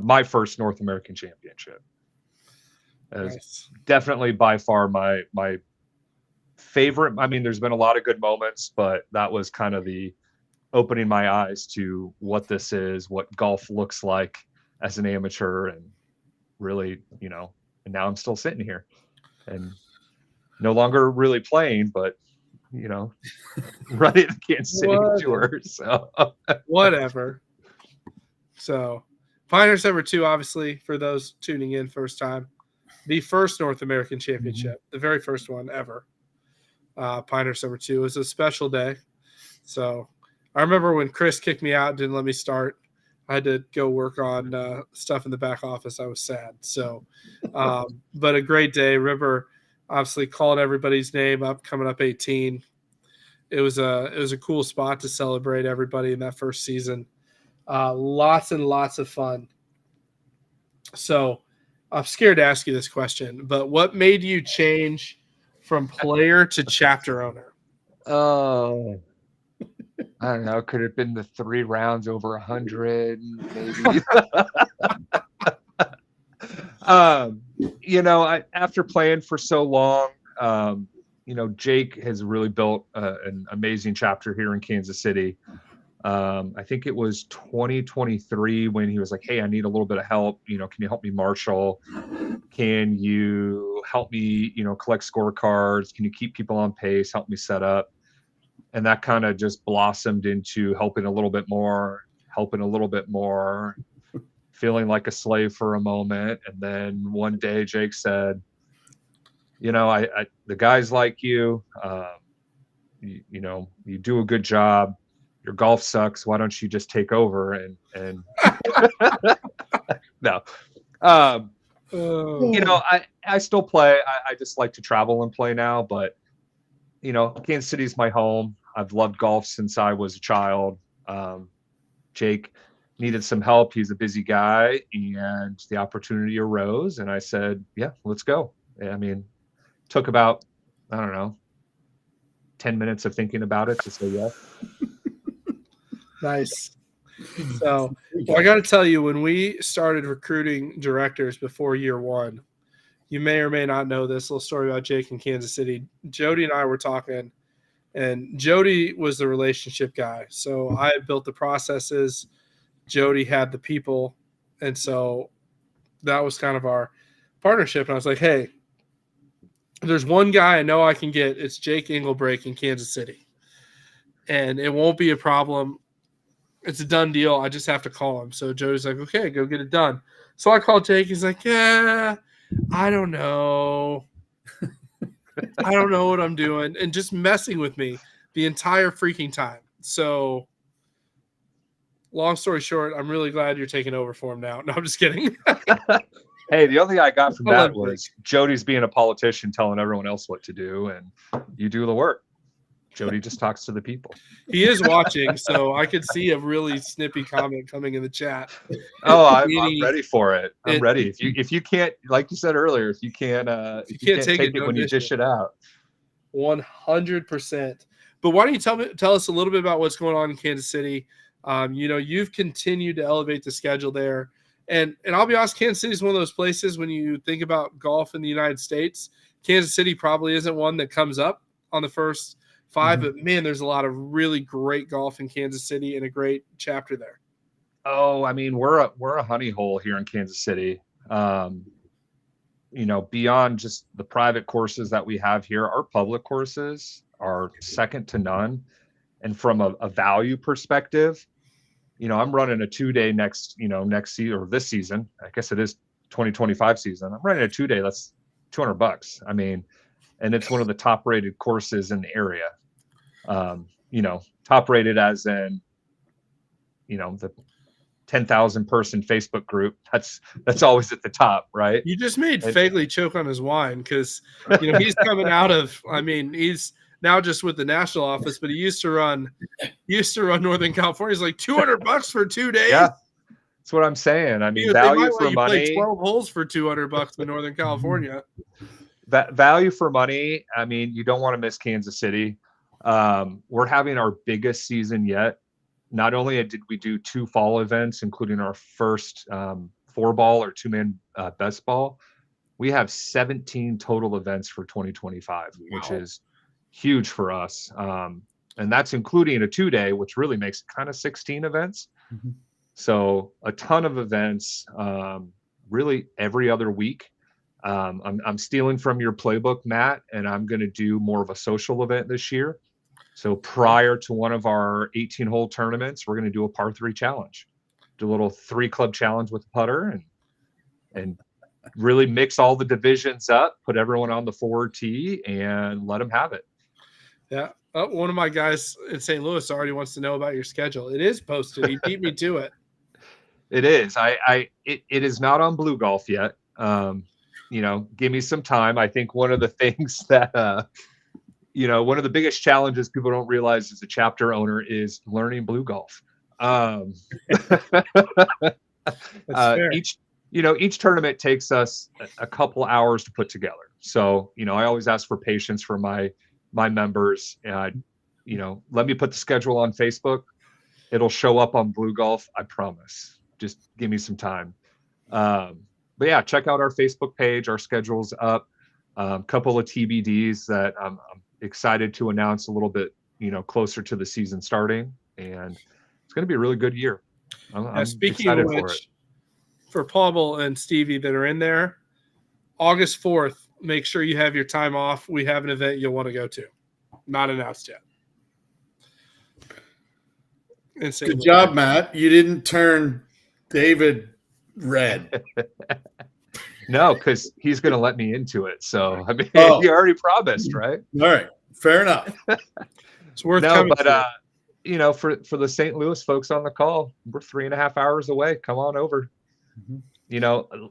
my first North American Championship. Nice. Definitely by far my favorite. I mean, there's been a lot of good moments, but that was kind of the opening my eyes to what this is, what golf looks like as an amateur, and really, and now I'm still sitting here and no longer really playing, but running the Kansas City Tour. So whatever. So Pinehurst number 2, obviously, for those tuning in first time, the first North American Championship, the very first one ever. Pinehurst number 2 was a special day. So I remember when Chris kicked me out, didn't let me start. I had to go work on stuff in the back office. I was sad. So, but a great day. Remember, obviously calling everybody's name up, coming up 18. It was a cool spot to celebrate everybody in that first season. Lots and lots of fun. So I'm scared to ask you this question, but what made you change from player to chapter owner? Oh, I don't know. Could have been the 3 rounds over 100, maybe. After playing for so long, Jake has really built an amazing chapter here in Kansas City. I think it was 2023 when he was like, "Hey, I need a little bit of help. Can you help me marshal? Can you help me, collect scorecards? Can you keep people on pace? Help me set up?" And that kind of just blossomed into helping a little bit more, feeling like a slave for a moment. And then one day Jake said, the guys like you, you do a good job. Your golf sucks. Why don't you just take over? And no, I still play. I just like to travel and play now, but Kansas City's my home. I've loved golf since I was a child. Jake needed some help. He's a busy guy, and the opportunity arose, and I said, yeah, let's go. I mean, took about, 10 minutes of thinking about it to say yes. Nice. So Well, I got to tell you, when we started recruiting directors before year one, you may or may not know this little story about Jake in Kansas City. Jody and I were talking, and Jody was the relationship guy. So I built the processes. Jody had the people. And so that was kind of our partnership. And I was like, hey, there's one guy I know I can get. It's Jake Engelbrake in Kansas City. And it won't be a problem. It's a done deal. I just have to call him. So Jody's like, okay, go get it done. So I called Jake. He's like, yeah, I don't know. I don't know what I'm doing. And just messing with me the entire freaking time. So long story short, I'm really glad you're taking over for him now. No, I'm just kidding. Hey, the only thing I got from I love that was Jody's being a politician telling everyone else what to do, and you do the work. Jody just talks to the people. He is watching, so I could see a really snippy comment coming in the chat. Oh, I'm ready for it. I'm ready. If you can't, like you said earlier, if you can't take it when you dish it out. 100%. But why don't you tell us a little bit about what's going on in Kansas City? You've continued to elevate the schedule there. And I'll be honest, Kansas City is one of those places when you think about golf in the United States, Kansas City probably isn't one that comes up on the first 5, but man, there's a lot of really great golf in Kansas City and a great chapter there. Oh, I mean, we're a honey hole here in Kansas City. Beyond just the private courses that we have here, our public courses are second to none. And from a value perspective, I'm running a 2-day next season, or this season. I guess it is 2025 season. I'm running a 2-day. That's $200. I mean, and it's one of the top rated courses in the area. Top rated as in, the 10,000 person Facebook group. That's always at the top, right? You just made Fagley choke on his wine because he's coming out of. I mean, he's now just with the national office, but he used to run Northern California. He's like $200 for 2 days. Yeah, that's what I'm saying. I mean, value for money. Play 12 holes for $200 in Northern California. That value for money. I mean, you don't want to miss Kansas City. We're having our biggest season yet. Not only did we do 2 fall events, including our first 4-ball or 2-man best ball, we have 17 total events for 2025, which is huge for us. And that's including a 2-day, which really makes it kind of 16 events. Mm-hmm. So a ton of events, really every other week. I'm stealing from your playbook, Matt, and I'm going to do more of a social event this year. So prior to one of our 18-hole tournaments, we're going to do a par 3 challenge, do a little 3-club challenge with the putter, and really mix all the divisions up, put everyone on the forward tee, and let them have it. Yeah. One of my guys in St. Louis already wants to know about your schedule. It is posted. He beat me to it. It is. It is not on Blue Golf yet. Give me some time. I think one of the things that, one of the biggest challenges people don't realize as a chapter owner is learning Blue Golf. Each tournament takes us a couple hours to put together. So, I always ask for patience for my members. Let me put the schedule on Facebook. It'll show up on Blue Golf. I promise. Just give me some time. But yeah, check out our Facebook page. Our schedule's up. A couple of TBDs that I'm excited to announce a little bit, closer to the season starting, and it's going to be a really good year. I'm speaking of which, for Paul and Stevie that are in there, August 4th, make sure you have your time off. We have an event you'll want to go to. Not announced yet. Good job, Matt. You didn't turn David red. No, because he's going to let me into it. So, I mean, he already promised, right? All right. Fair enough. It's worth coming. But, for the St. Louis folks on the call, we're 3.5 hours away. Come on over. Mm-hmm.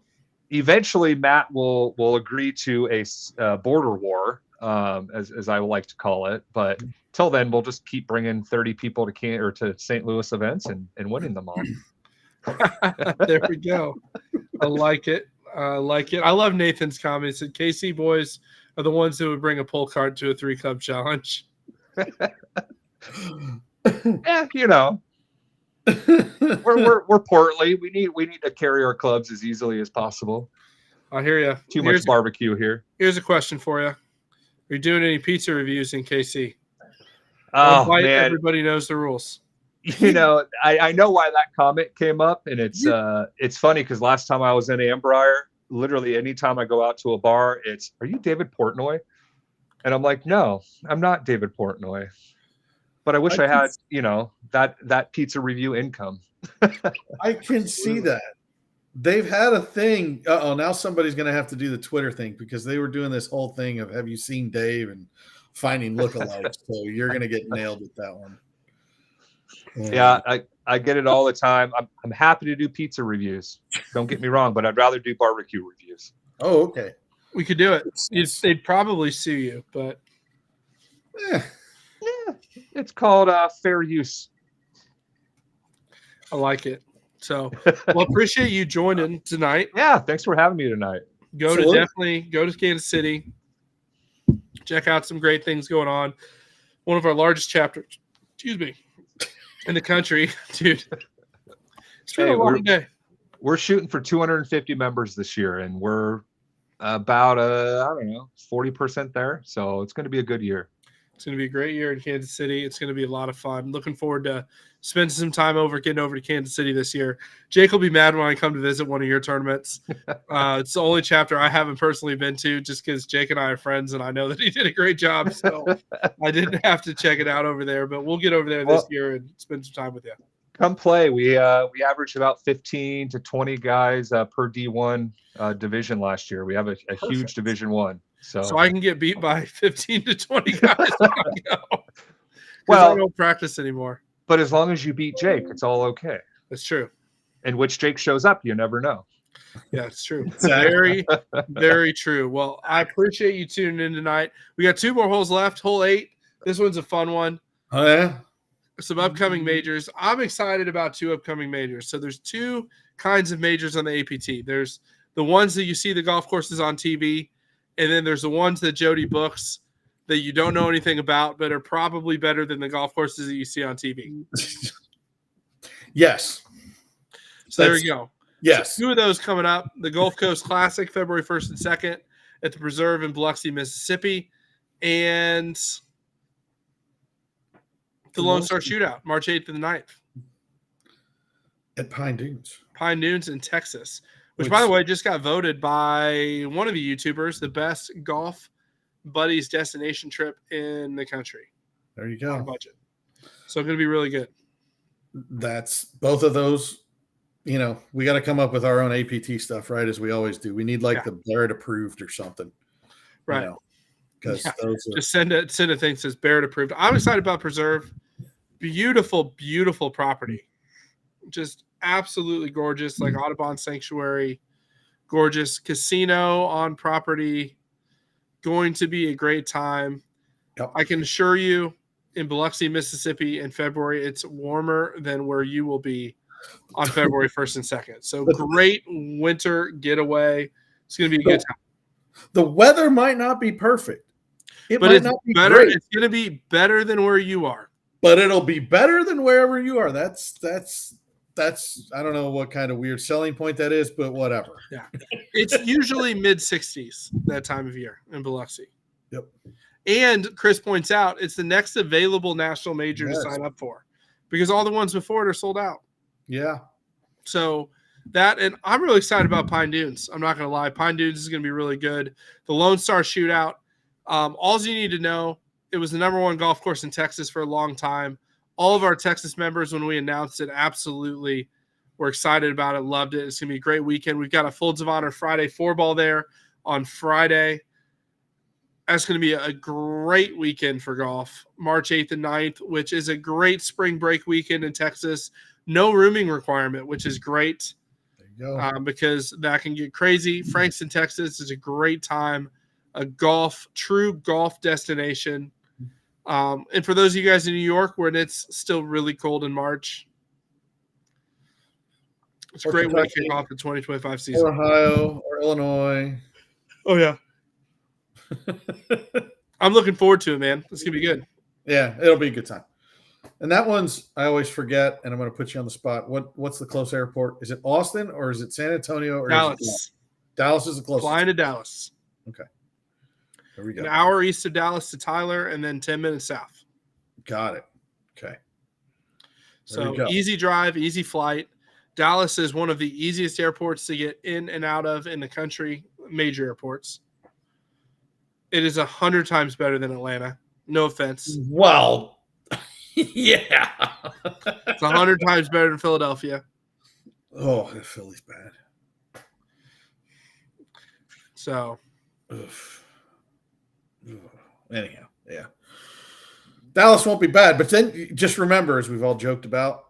Eventually Matt will agree to a border war, as I would like to call it. But till then, we'll just keep bringing 30 people to St. Louis events and winning them all. There we go. I like it. I love Nathan's comments. That KC boys are the ones who would bring a pull cart to a 3-club challenge. We're portly. We need to carry our clubs as easily as possible. I hear you. Too much barbecue here. Here's a question for you: Are you doing any pizza reviews in KC? Oh Bite, man, everybody knows the rules. you know, I know why that comment came up, and it's funny because last time I was in Ambrier, literally anytime I go out to a bar, it's, "Are you David Portnoy?" And I'm like, "No, I'm not David Portnoy." But I wish I had, you know, that pizza review income. I can see that. They've had a thing. Now somebody's going to have to do the Twitter thing because they were doing this whole thing of, have you seen Dave, and finding lookalikes. So you're going to get nailed with that one. Yeah, I get it all the time. I'm happy to do pizza reviews. Don't get me wrong, but I'd rather do barbecue reviews. Oh, okay. We could do it. They'd probably sue you, but Yeah. It's called fair use. I like it. So, well, appreciate you joining tonight. Yeah, thanks for having me tonight. Definitely go to Kansas City. Check out some great things going on. One of our largest chapters, in the country, dude. It's been a long day. We're shooting for 250 members this year, and we're about 40% there. So it's going to be a good year. It's going to be a great year in Kansas City. It's going to be a lot of fun. Looking forward to spending some time getting over to Kansas City this year. Jake will be mad when I come to visit one of your tournaments. It's the only chapter I haven't personally been to, just because Jake and I are friends, and I know that he did a great job. So I didn't have to check it out over there, but we'll get over there this year and spend some time with you. Come play. We averaged about 15 to 20 guys per D1 division last year. We have a huge Division 1. So I can get beat by 15 to 20 guys. Well, I don't practice anymore. But as long as you beat Jake, it's all okay. That's true. And which Jake shows up, you never know. Yeah, it's true. Very, very true. Well, I appreciate you tuning in tonight. We got 2 more holes left. Hole 8. This one's a fun one. Oh, yeah? Some upcoming majors. I'm excited about 2 upcoming majors. So there's 2 kinds of majors on the APT. There's the ones that you see the golf courses on TV, and then there's the ones that Jody books that you don't know anything about, but are probably better than the golf courses that you see on TV. Yes. So there you go. Yes. So 2 of those coming up. The Gulf Coast Classic, February 1st and 2nd at the Preserve in Biloxi, Mississippi. And the Lone Star Shootout, March 8th and the 9th. At Pine Dunes. Pine Dunes in Texas. Which, by the way, just got voted by one of the YouTubers the best golf buddies destination trip in the country. There you go. On budget. So it's going to be really good. That's both of those. You know, we got to come up with our own APT stuff, right? As we always do. We need the Barrett approved or something. Right. Because those are... Just send a thing that says Barrett approved. I'm excited about Preserve. Beautiful, beautiful property. Just absolutely gorgeous, like Audubon Sanctuary, gorgeous casino on property, going to be a great time. Yep. I can assure you in Biloxi, Mississippi in February, it's warmer than where you will be on February 1st and 2nd. So great winter getaway. It's going to be a good time. The weather might not be perfect. But it's better. Great. It's going to be better than where you are. But it'll be better than wherever you are. That's I don't know what kind of weird selling point that is, but whatever. Yeah. It's usually mid-60s that time of year in Biloxi. Yep. And Chris points out it's the next available national major to sign up for because all the ones before it are sold out. Yeah. So and I'm really excited about Pine Dunes. I'm not going to lie. Pine Dunes is going to be really good. The Lone Star Shootout. All you need to know, it was the #1 golf course in Texas for a long time. All of our Texas members, when we announced it, absolutely were excited about it, loved it. It's going to be a great weekend. We've got a Folds of Honor Friday 4-ball there on Friday. That's going to be a great weekend for golf. March 8th and 9th, which is a great spring break weekend in Texas. No rooming requirement, which is great. There you go. Because that can get crazy. Frankston, Texas is a great time. A true golf destination. And for those of you guys in New York, where it's still really cold in March, it's a great way to kick off the 2025 season. Or Ohio or Illinois. Oh, yeah. I'm looking forward to it, man. It's going to be good. Yeah, it'll be a good time. And that one's I always forget, and I'm going to put you on the spot. What's the close airport? Is it Austin or is it San Antonio or Dallas. Is it Dallas is the closest. Flying to Dallas. There we go. An hour east of Dallas to Tyler, and then 10 minutes south. Got it. Okay. So we go. easy drive, easy flight. Dallas is one of the easiest airports to get in and out of in the country, major airports. It is 100 times better than Atlanta. No offense. Well, yeah. It's 100 times better than Philadelphia. Oh, Philly's bad. So Oof. Anyhow, yeah. Dallas won't be bad, but then just remember, as we've all joked about,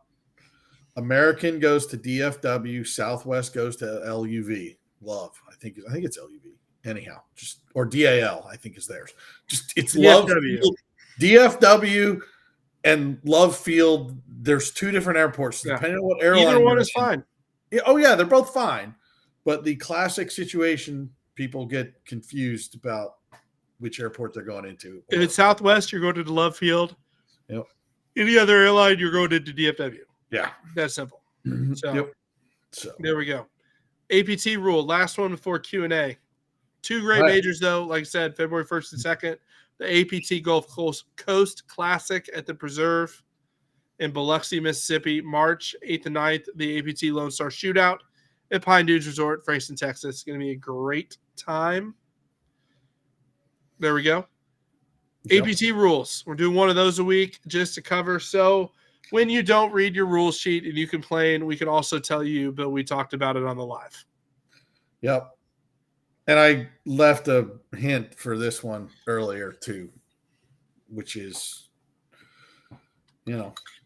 American goes to DFW, Southwest goes to LUV. Love, I think it's LUV. Anyhow, just or DAL, I think is theirs. Just it's Love DFW. Field, DFW and Love Field. There's two different airports Yeah. depending on what airline. either one you're is in. fine. Yeah, oh yeah, they're both fine. But the classic situation, people get confused about which airport they're going into. If it's Southwest, you're going to the Love Field. Yep. Any other airline, you're going into DFW. Yeah. That's simple. So Yep. So there we go. APT rule. Last one before Q&A. Two great All right. majors, though. Like I said, February 1st and 2nd. The APT Gulf Coast Classic at the Preserve in Biloxi, Mississippi. March 8th and 9th, the APT Lone Star Shootout at Pine Dunes Resort, Frankston, Texas. It's going to be a great time. There we go. Yep. APT rules. We're doing one of those a week just to cover. So when you don't read your rule sheet and you complain, we can also tell you, but we talked about it on the live. Yep. And I left a hint for this one earlier too, which is,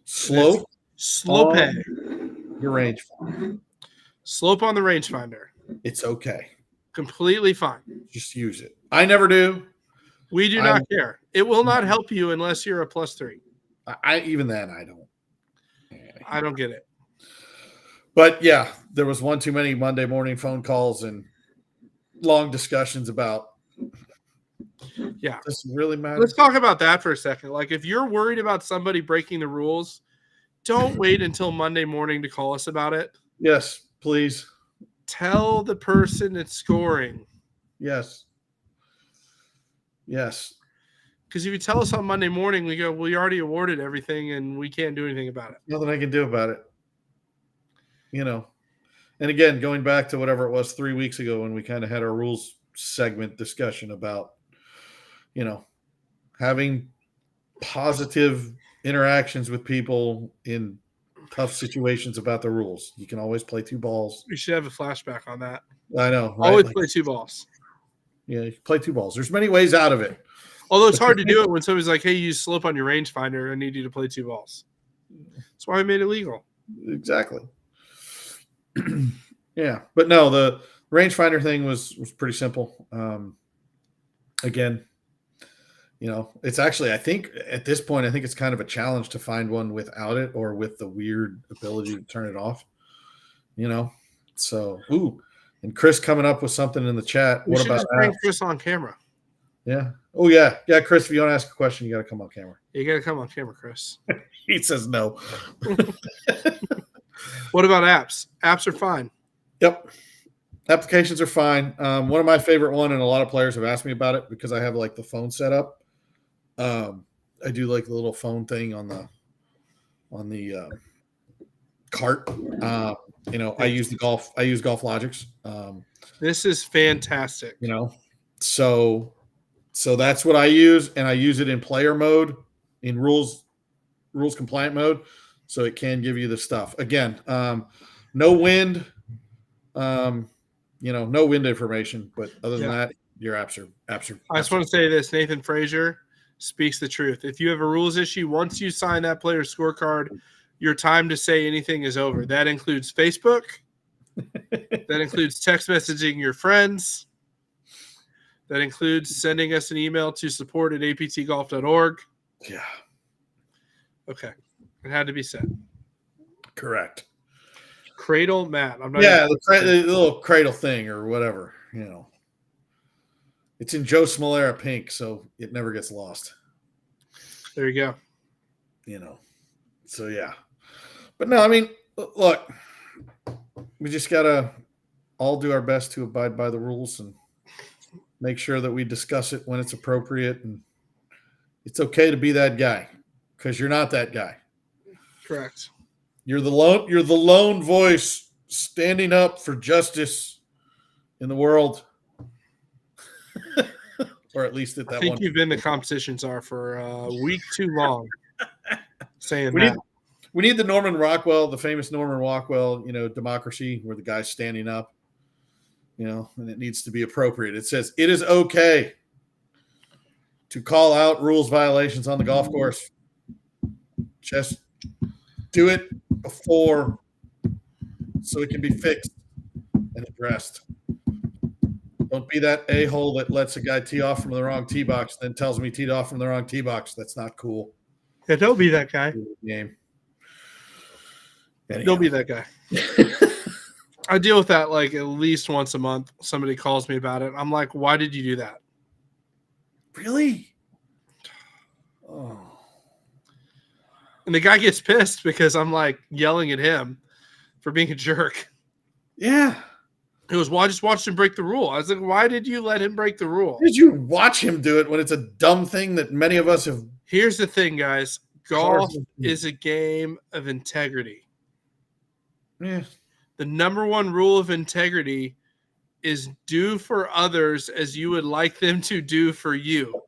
slope Slope on your range. Slope on the rangefinder. It's okay. Completely fine. Just use it. I never do. We do not care. It will not help you unless you're a +3. I even then I don't. I don't get it. But yeah, there was one too many Monday morning phone calls and long discussions about. Yeah. Does it really matter? Let's talk about that for a second. Like, if you're worried about somebody breaking the rules, don't wait until Monday morning to call us about it. Yes, please. Tell the person that's scoring. Yes. Yes. Because if you tell us on Monday morning, we go, well, you already awarded everything and we can't do anything about it. Nothing I can do about it. And again, going back to whatever it was 3 weeks ago when we kind of had our rules segment discussion about, having positive interactions with people in tough situations about the rules. You can always play two balls. We should have a flashback on that. I know. Right? Always play two balls. Yeah, you play two balls. There's many ways out of it. Although it's hard to do it when somebody's like, hey, you slope on your rangefinder. I need you to play two balls. That's why we made it legal. Exactly. Yeah. But no, the rangefinder thing was pretty simple. Again, it's actually, I think at this point, I think it's kind of a challenge to find one without it or with the weird ability to turn it off, So, and Chris coming up with something in the chat. We What should about just bring apps? Chris on camera. Yeah. Oh, yeah. Yeah, Chris, if you want to ask a question, you got to come on camera. You got to come on camera, Chris. He says no. What about apps? Apps are fine. Yep. Applications are fine. One of my favorite one, and a lot of players have asked me about it because I have like the phone set up. I do like the little phone thing on the cart. I use Golf Logics. This is fantastic. So that's what I use, and I use it in player mode, in rules compliant mode, so it can give you the stuff. Again, no wind, no wind information, but other than that, your apps are. I just want to say this: Nathan Frazier speaks the truth. If you have a rules issue, once you sign that player's scorecard, your time to say anything is over. That includes Facebook. That includes text messaging your friends. That includes sending us an email to support@aptgolf.org. Yeah. Okay. It had to be said. Correct. Cradle Matt. I'm not. Yeah, the little cradle thing or whatever, It's in Joe Smolera pink, so it never gets lost. There you go. So yeah, but no, I mean, look, we just gotta all do our best to abide by the rules and make sure that we discuss it when it's appropriate, and it's okay to be that guy because you're not that guy. Correct. You're the lone voice standing up for justice in the world, or at least at that I think one. you've been the competitions are for a week too long. Saying We that. need the Norman Rockwell, the famous Norman Rockwell, democracy where the guy's standing up, and it needs to be appropriate. It says it is okay to call out rules violations on the golf course. Just do it before so it can be fixed and addressed. Don't be that a-hole that lets a guy tee off from the wrong tee box, then tells me teed off from the wrong tee box. That's not cool. Yeah, don't be that guy. Game. Don't be that guy. I deal with that like at least once a month. Somebody calls me about it. I'm like, why did you do that? Really? Oh. And the guy gets pissed because I'm like yelling at him for being a jerk. Yeah. He goes, well, I just watched him break the rule. I was like, why did you let him break the rule? Did you watch him do it when it's a dumb thing that many of us have? Here's the thing, guys. Golf is a game of integrity. Yeah. The number one rule of integrity is do for others as you would like them to do for you.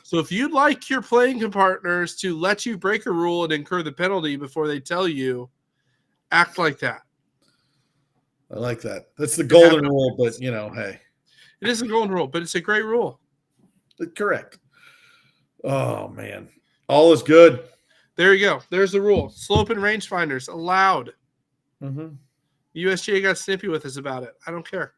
So if you'd like your playing partners to let you break a rule and incur the penalty before they tell you, act like that. I like that. That's the golden rule, but hey. It is a golden rule, but it's a great rule. Correct. Oh man. All is good. There you go. There's the rule. Slope and rangefinders allowed. Mm-hmm. USGA got snippy with us about it. I don't care.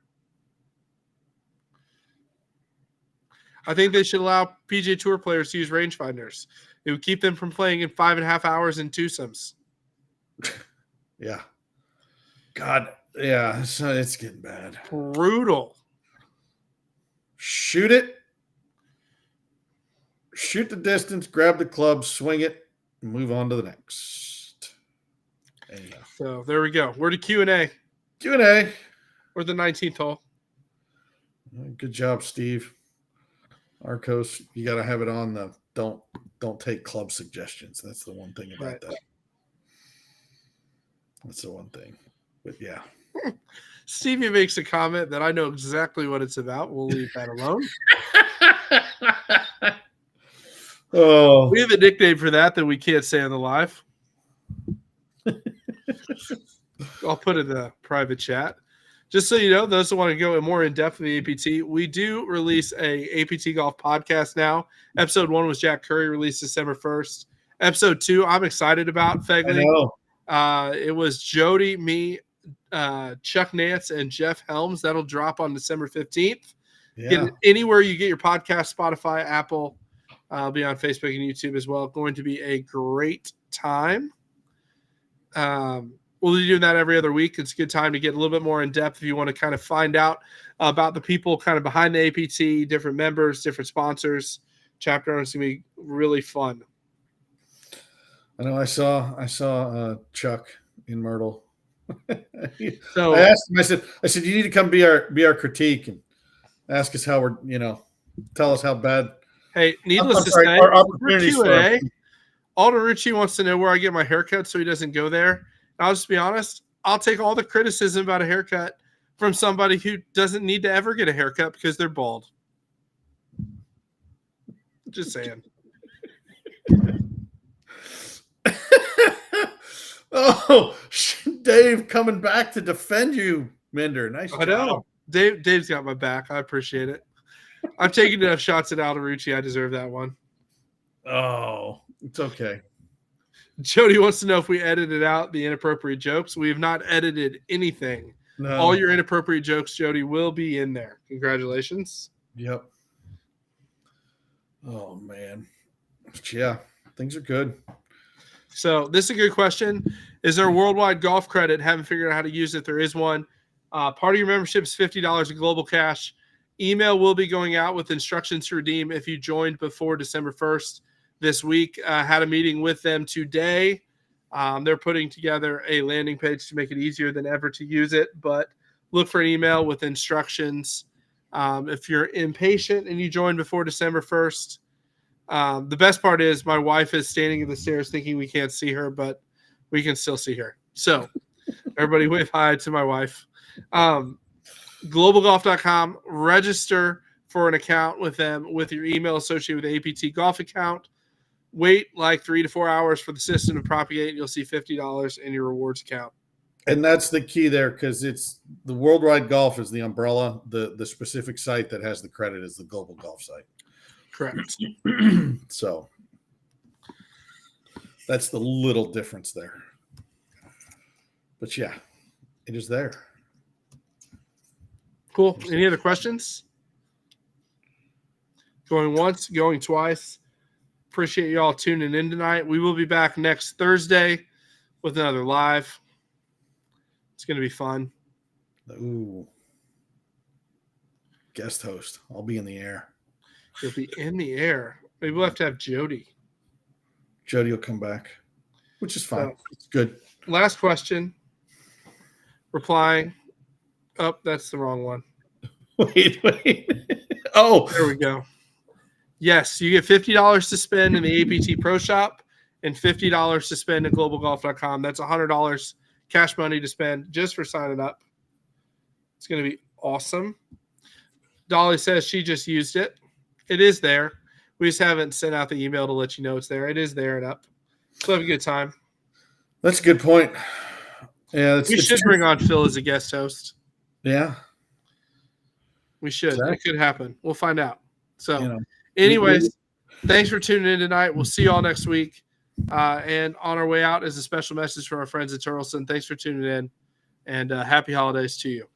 I think they should allow PGA Tour players to use rangefinders. It would keep them from playing in 5.5 hours in twosomes. Yeah. God. Yeah. It's getting bad. Brutal. Shoot it. Shoot the distance. Grab the club. Swing it. And move on to the next. Anyhow. So there we go. We're to Q&A. Q&A. Or the 19th hole. Good job, Steve. Arcos, you got to have it on the don't take club suggestions. That's the one thing about that. That's the one thing. But yeah. Stevie makes a comment that I know exactly what it's about. We'll leave that alone. Oh, We have a nickname for that we can't say on the live. I'll put it in the private chat. Just so you know, those that want to go more in depth with the APT, we do release a APT Golf podcast now. Episode 1 was Jack Curry, released December 1st. Episode 2, I'm excited about Fegley. It was Jody, me, Chuck Nance, and Jeff Helms. That'll drop on December 15th. yeah. Get it anywhere you get your podcast, Spotify, Apple. I'll be on Facebook and YouTube as well. Going to be a great time. We'll be doing that every other week. It's a good time to get a little bit more in depth if you want to kind of find out about the people kind of behind the APT, different members, different sponsors. Chapter owners. It's going to be really fun. I know I saw Chuck in Myrtle. So I asked him, I said, you need to come be our critique and ask us how we're, tell us how bad. hey, needless to sorry, say, our for opportunities for Q&A, Alden Ritchie wants to know where I get my haircut so he doesn't go there. I'll just be honest. I'll take all the criticism about a haircut from somebody who doesn't need to ever get a haircut because they're bald. Just saying. Oh, Dave coming back to defend you, Minder. Nice job. I know. Dave's got my back. I appreciate it. I've taken enough shots at Alden Ritchie. I deserve that one. Oh, it's okay. Jody wants to know if we edited out the inappropriate jokes. We have not edited anything. No. All your inappropriate jokes, Jody, will be in there. Congratulations. Yep. Oh, man. Yeah, things are good. So this is a good question. Is there a worldwide golf credit? Haven't figured out how to use it. There is one. Part of your membership is $50 in global cash. Email will be going out with instructions to redeem if you joined before December 1st this week. Had a meeting with them today. They're putting together a landing page to make it easier than ever to use it, but look for an email with instructions. If you're impatient and you join before December 1st, the best part is my wife is standing in the stairs thinking we can't see her, but we can still see her. So everybody wave hi to my wife. Globalgolf.com, register for an account with them with your email associated with the APT golf account. Wait like 3 to 4 hours for the system to propagate. You'll see $50 in your rewards account. And that's the key there, because it's the Worldwide Golf is the umbrella. The specific site that has the credit is the Global Golf site. Correct. So that's the little difference there. But yeah, it is there. Cool. Any other questions? Going once, going twice. Appreciate you all tuning in tonight. We will be back next Thursday with another live. It's going to be fun. Ooh. Guest host. I'll be in the air. You'll be in the air. Maybe we'll have to have Jody. Jody will come back, which is fine. So, it's good. Last question. Replying. Oh, that's the wrong one. Wait. Oh, there we go. Yes, you get $50 to spend in the APT Pro Shop and $50 to spend at globalgolf.com. That's $100 cash money to spend just for signing up. It's going to be awesome. Dolly says she just used it. It is there. We just haven't sent out the email to let you know it's there. It is there and up. So have a good time. That's a good point. Yeah, we should bring on Phil as a guest host. Yeah. We should. Exactly. It could happen. We'll find out. So, anyways, thanks for tuning in tonight. We'll see you all next week. And on our way out is a special message from our friends at Turleson. Thanks for tuning in, and happy holidays to you.